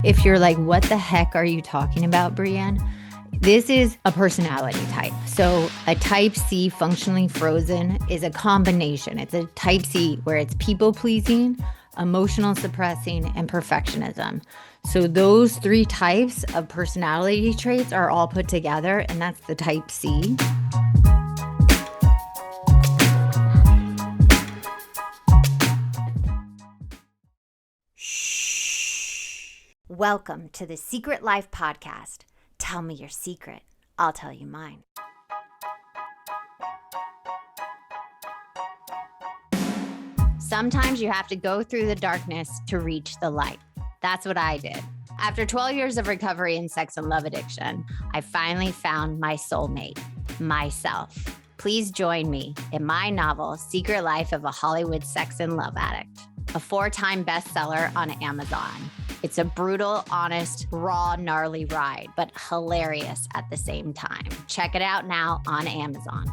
If you're like, what the heck are you talking about, Brianne? This is a personality type. So a type C, functionally frozen, is a combination. It's a type C where it's people pleasing, emotional suppressing, and perfectionism. So those three types of personality traits are all put together, and that's the type C. Welcome to the Secret Life Podcast. Tell me your secret. I'll tell you mine. Sometimes you have to go through the darkness to reach the light. That's what I did. After 12 years of recovery in sex and love addiction, I finally found my soulmate, myself. Please join me in my novel, Secret Life of a Hollywood Sex and Love Addict, a 4-time bestseller on Amazon. It's a brutal, honest, raw, gnarly ride, but hilarious at the same time. Check it out now on Amazon.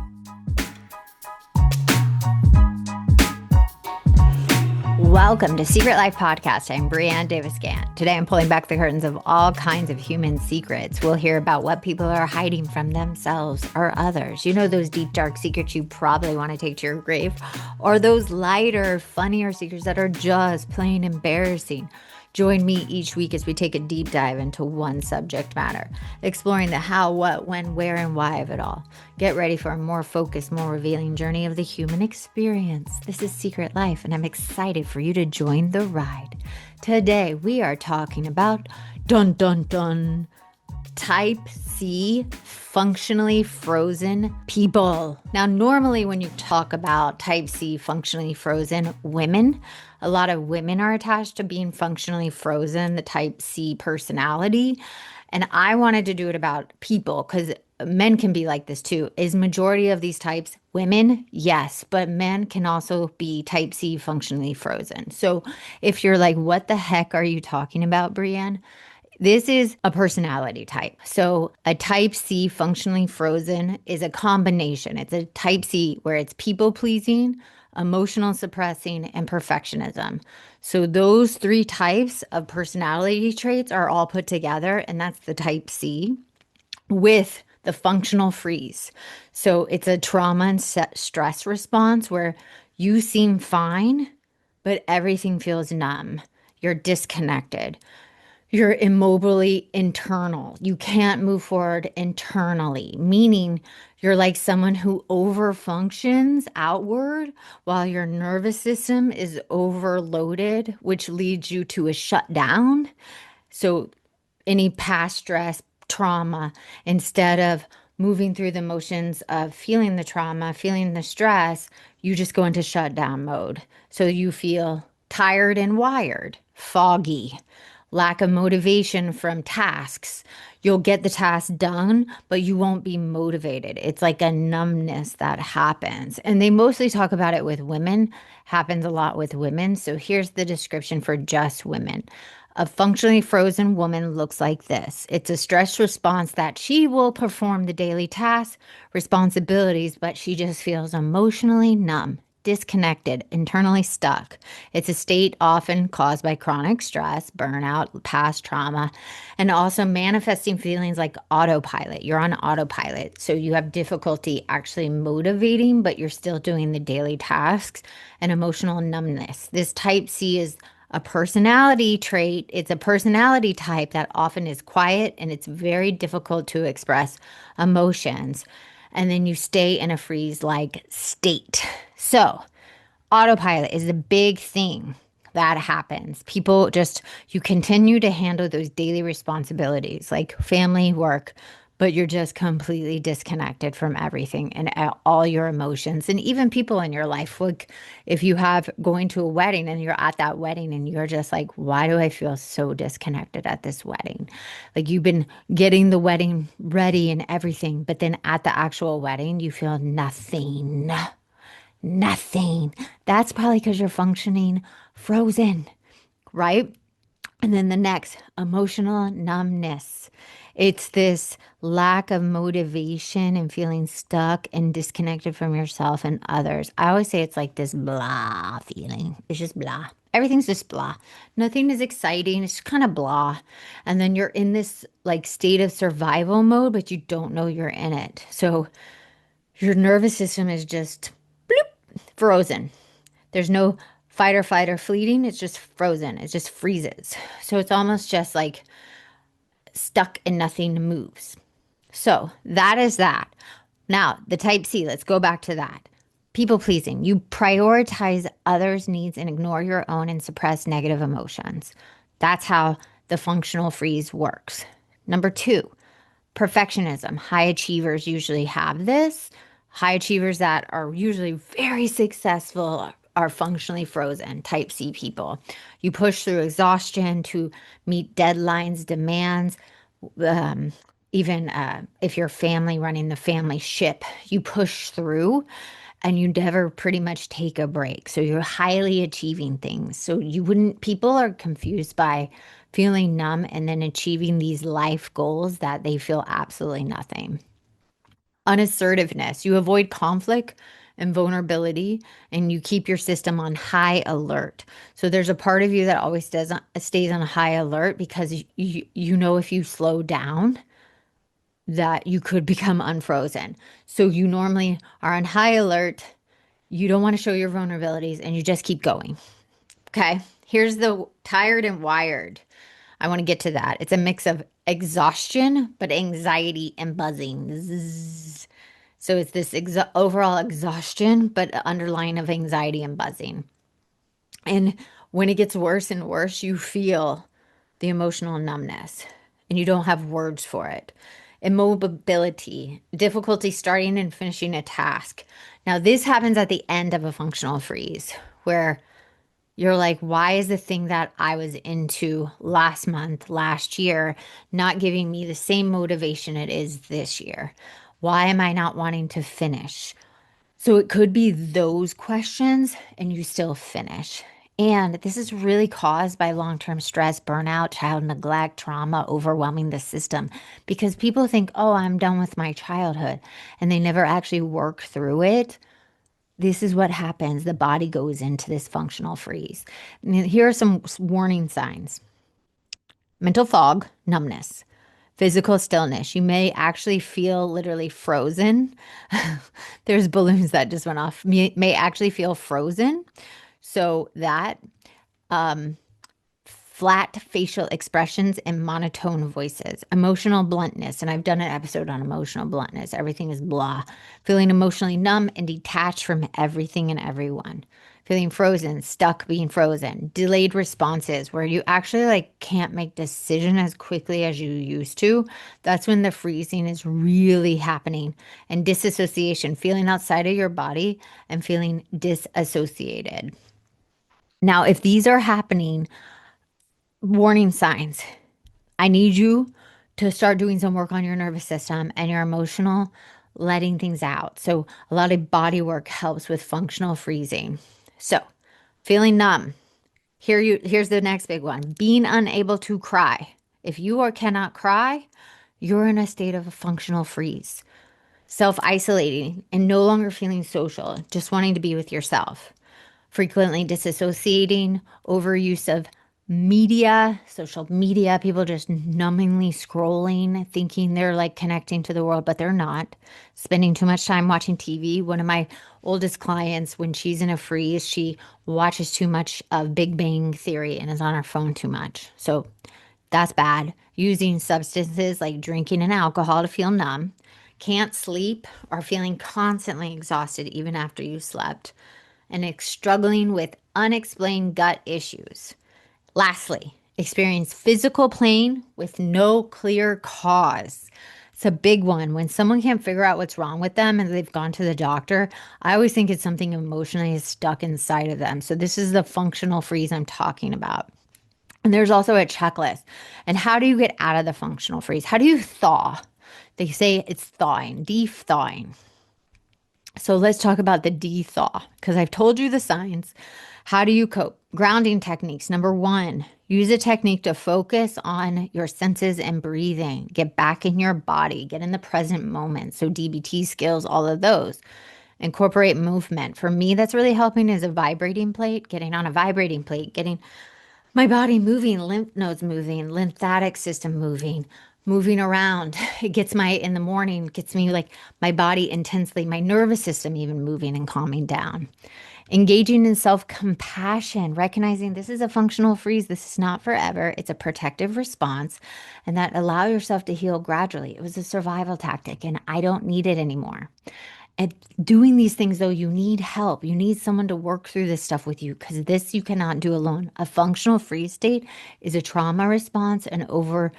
Welcome to Secret Life Podcast. I'm Brianne Davis-Gantt. Today I'm pulling back the curtains of all kinds of human secrets. We'll hear about what people are hiding from themselves or others. You know, those deep, dark secrets you probably want to take to your grave, or those lighter, funnier secrets that are just plain embarrassing. Join me each week as we take a deep dive into one subject matter, exploring the how, what, when, where, and why of it all. Get ready for a more focused, more revealing journey of the human experience. This is Secret Life, and I'm excited for you to join the ride. Today, we are talking about type C, functionally frozen people. Now, normally when you talk about type C, functionally frozen women, a lot of women are attached to being functionally frozen, the type C personality. And I wanted to do it about people because men can be like this too. Is majority of these types women? Yes, but men can also be type C, functionally frozen. So if you're like, what the heck are you talking about, Brianne? This is a personality type. So a type C, functionally frozen, is a combination. It's a type C where it's people pleasing, emotional suppressing, and perfectionism. So those three types of personality traits are all put together, and that's the type C with the functional freeze. So it's a trauma and stress response where you seem fine, but everything feels numb. You're disconnected. You're immobily internal. You can't move forward internally, meaning you're like someone who overfunctions outward while your nervous system is overloaded, which leads you to a shutdown. So any past stress, trauma, instead of moving through the motions of feeling the trauma, feeling the stress, you just go into shutdown mode. So you feel tired and wired, foggy, lack of motivation from tasks. You'll get the task done, but you won't be motivated. It's like a numbness that happens. And they mostly talk about it with women, happens a lot with women. So here's the description for just women. A functionally frozen woman looks like this. It's a stress response that she will perform the daily tasks, responsibilities, but she just feels emotionally numb, disconnected, internally stuck. It's a state often caused by chronic stress, burnout, past trauma, and also manifesting feelings like autopilot. You're on autopilot, so you have difficulty actually motivating, but you're still doing the daily tasks, and emotional numbness. This type C is a personality trait. It's a personality type that often is quiet, and it's very difficult to express emotions. And then you stay in a freeze-like state. So autopilot is a big thing that happens. People just, you continue to handle those daily responsibilities like family, work, but you're just completely disconnected from everything and all your emotions and even people in your life. Like if you have going to a wedding and you're at that wedding and you're just like, why do I feel so disconnected at this wedding? Like you've been getting the wedding ready and everything, but then at the actual wedding, you feel nothing. Nothing. That's probably because you're functioning frozen, right? And then the next, emotional numbness. It's this lack of motivation and feeling stuck and disconnected from yourself and others. I always say it's like this blah feeling. It's just blah. Everything's just blah. Nothing is exciting. It's kind of blah. And then you're in this like state of survival mode, but you don't know you're in it. So your nervous system is just bloop, frozen. There's no fight or flight or fleeting. It's just frozen. It just freezes. So it's almost just like stuck and nothing moves. So that is that. Now, the type C, let's go back to that. People pleasing. You prioritize others' needs and ignore your own and suppress negative emotions. That's how the functional freeze works. Number two, perfectionism. High achievers usually have this. High achievers that are usually very successful are functionally frozen, type C people. You push through exhaustion to meet deadlines, demands, even if you're family running the family ship, you push through and you never pretty much take a break. So you're highly achieving things. So you wouldn't, people are confused by feeling numb and then achieving these life goals that they feel absolutely nothing. Unassertiveness, you avoid conflict and vulnerability and you keep your system on high alert. So there's a part of you that always stays on high alert because you know if you slow down that you could become unfrozen. So you normally are on high alert. You don't want to show your vulnerabilities and you just keep going. Okay. Here's the tired and wired. I want to get to that. It's a mix of exhaustion, but anxiety and buzzing. Zzz. So it's this overall exhaustion, but underlying of anxiety and buzzing. And when it gets worse and worse, you feel the emotional numbness and you don't have words for it. Immobility, difficulty starting and finishing a task. Now, this happens at the end of a functional freeze where you're like, why is the thing that I was into last month, last year, not giving me the same motivation it is this year? Why am I not wanting to finish? So it could be those questions and you still finish. And this is really caused by long-term stress, burnout, child neglect, trauma, overwhelming the system because people think, oh, I'm done with my childhood, and they never actually work through it. This is what happens. The body goes into this functional freeze. And here are some warning signs. Mental fog, numbness, physical stillness. You may actually feel literally frozen. There's balloons that just went off. May actually feel frozen. So that flat facial expressions and monotone voices, emotional bluntness. And I've done an episode on emotional bluntness. Everything is blah. Feeling emotionally numb and detached from everything and everyone. Feeling frozen, stuck being frozen. Delayed responses where you actually like can't make decision as quickly as you used to. That's when the freezing is really happening. And disassociation, feeling outside of your body and feeling disassociated. Now, if these are happening, warning signs. I need you to start doing some work on your nervous system and your emotional letting things out. So, a lot of body work helps with functional freezing. So, feeling numb. Here's the next big one. Being unable to cry. If you or cannot cry, you're in a state of a functional freeze. Self-isolating and no longer feeling social, just wanting to be with yourself. Frequently disassociating, overuse of media, social media, people just numbingly scrolling, thinking they're like connecting to the world, but they're not. Spending too much time watching TV. One of my oldest clients, when she's in a freeze, she watches too much of Big Bang Theory and is on her phone too much. So that's bad. Using substances like drinking and alcohol to feel numb. Can't sleep or feeling constantly exhausted even after you slept. And struggling with unexplained gut issues. Lastly, experience physical pain with no clear cause. It's a big one. When someone can't figure out what's wrong with them and they've gone to the doctor, I always think it's something emotionally is stuck inside of them. So this is the functional freeze I'm talking about. And there's also a checklist. And how do you get out of the functional freeze? How do you thaw? They say it's thawing, de-thawing. So let's talk about the de-thaw because I've told you the signs. How do you cope? Grounding techniques. Number one, Use a technique to focus on your senses and breathing. Get back in your body. Get in the present moment. So DBT skills, all of those. Incorporate movement. For me, that's really helping is a vibrating plate, getting on a vibrating plate, getting my body moving, lymph nodes moving, lymphatic system moving, moving around. It gets in the morning, gets me like my body intensely, my nervous system even moving and calming down. Engaging in self-compassion, recognizing this is a functional freeze. This is not forever. It's a protective response, and that allow yourself to heal gradually. It was a survival tactic, and I don't need it anymore. And doing these things, though, you need help. You need someone to work through this stuff with you because this you cannot do alone. A functional freeze state is a trauma response, an over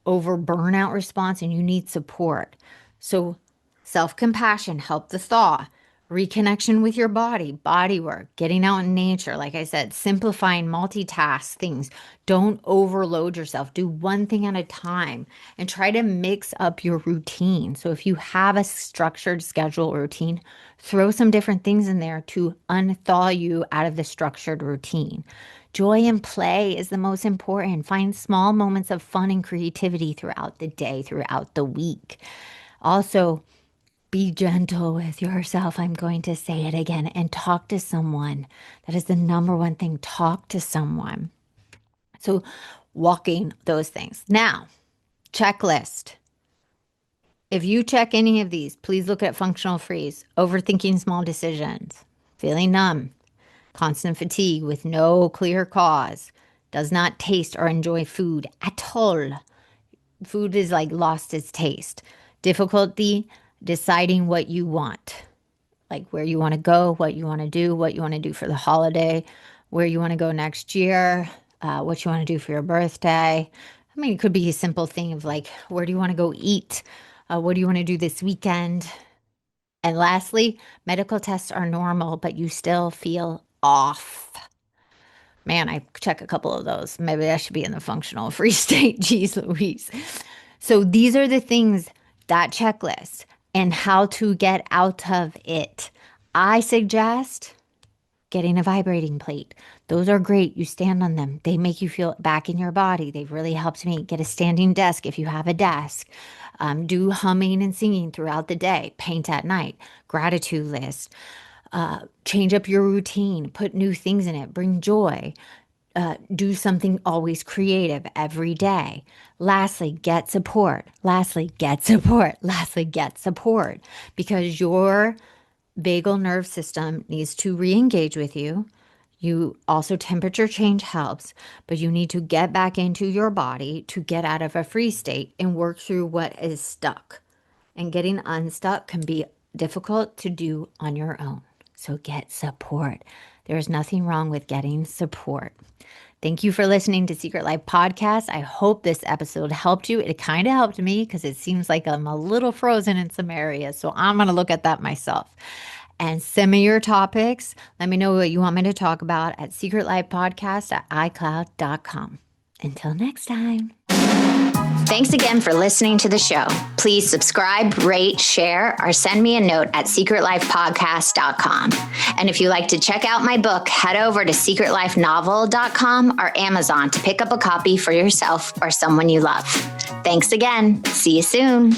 burnout response, and you need support. So self-compassion, help the thaw, reconnection with your body work, getting out in nature. Like I said, simplifying, multitask things. Don't overload yourself. Do one thing at a time and try to mix up your routine. So if you have a structured schedule routine, throw some different things in there to unthaw you out of the structured routine. Joy and play is the most important. Find small moments of fun and creativity throughout the day, throughout the week. Also, be gentle with yourself. I'm going to say it again, and talk to someone. That is the number one thing. Talk to someone. So walking those things. Now, checklist. If you check any of these, please look at functional freeze, overthinking small decisions, feeling numb, constant fatigue with no clear cause, does not taste or enjoy food at all. Food is like lost its taste. Difficulty deciding what you want, like where you want to go, what you want to do for the holiday, where you want to go next year, what you want to do for your birthday. I mean, it could be a simple thing of like, where do you want to go eat? What do you want to do this weekend? And lastly, medical tests are normal, but you still feel off. Man, I check a couple of those. Maybe I should be in the functional freeze state. Jeez Louise. So these are the things, that checklist, and how to get out of it. I suggest getting a vibrating plate. Those are great. You stand on them. They make you feel back in your body. They've really helped me. Get a standing desk if you have a desk. Do humming and singing throughout the day. Paint at night. Gratitude list. Change up your routine. Put new things in it. Bring joy. Do something always creative every day. Lastly, get support. Lastly, get support. Lastly, get support. Because your vagal nerve system needs to re-engage with you. You also, temperature change helps, but you need to get back into your body to get out of a freeze state and work through what is stuck. And getting unstuck can be difficult to do on your own. So get support. There's nothing wrong with getting support. Thank you for listening to Secret Life Podcast. I hope this episode helped you. It kind of helped me because it seems like I'm a little frozen in some areas. So I'm going to look at that myself. And send me your topics. Let me know what you want me to talk about at secretlifepodcast@icloud.com. Until next time. Thanks again for listening to the show. Please subscribe, rate, share, or send me a note at secretlifepodcast.com. And if you like to check out my book, head over to secretlifenovel.com or Amazon to pick up a copy for yourself or someone you love. Thanks again. See you soon.